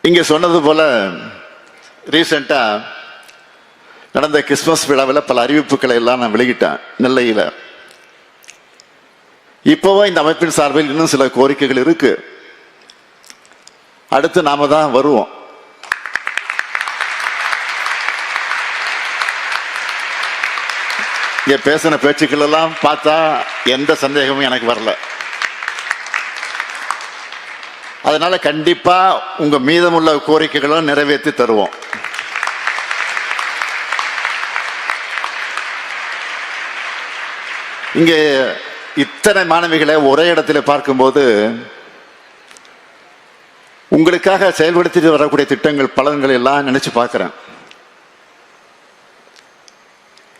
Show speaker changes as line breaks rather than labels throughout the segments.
இங்கே சொன்னது போல ரீசெண்டாக நடந்த கிறிஸ்துமஸ் விழாவில் பல அறிவிப்புகளை எல்லாம் நான் வெளியிட்டேன் நெல்லையில். இப்போவும் இந்த அமைப்பின் சார்பில் இன்னும் சில கோரிக்கைகள் இருக்கு. அடுத்து நாம தான் வருவோம். இங்க பேசின பேச்சுக்கள் எல்லாம் பார்த்தா எந்த சந்தேகமும் எனக்கு வரல. அதனால கண்டிப்பா உங்க மீதமுள்ள கோரிக்கைகளும் நிறைவேற்றி தருவோம். இங்கே இத்தனை மாணவிகளை ஒரே இடத்துல பார்க்கும்போது உங்களுக்காக செயல்படுத்திட்டு வரக்கூடிய திட்டங்கள் பலன்கள் எல்லாம் நினைச்சு பார்க்கிறேன்.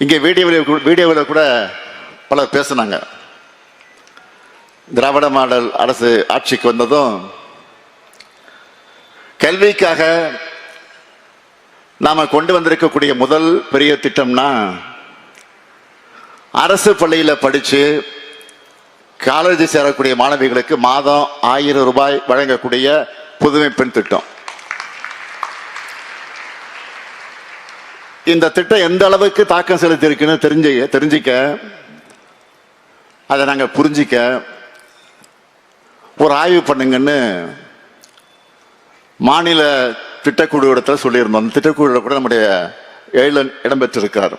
இங்கே வீடியோவில் கூட பலர் பேசினாங்க. திராவிட மாடல் அரசு ஆட்சிக்கு வந்ததும் கல்விக்காக நாம கொண்டு வந்திருக்கக்கூடிய முதல் பெரிய திட்டம்னா அரசு பள்ளியில் படிச்சு காலேஜ் சேரக்கூடிய மாணவிகளுக்கு மாதம் 1000 ரூபாய் வழங்கக்கூடிய புதுமை பெண் திட்டம். இந்த திட்டம் எந்த அளவுக்கு தாக்கம் செலுத்தி இருக்குன்னு தெரிஞ்சிக்க அதை நாங்கள் புரிஞ்சிக்க ஒரு ஆய்வு பண்ணுங்கன்னு மாநில திட்டக்குழு இடத்துல சொல்லியிருந்தோம். அந்த திட்டக்குழு கூட நம்முடைய இடம்பெற்றிருக்கிறார்.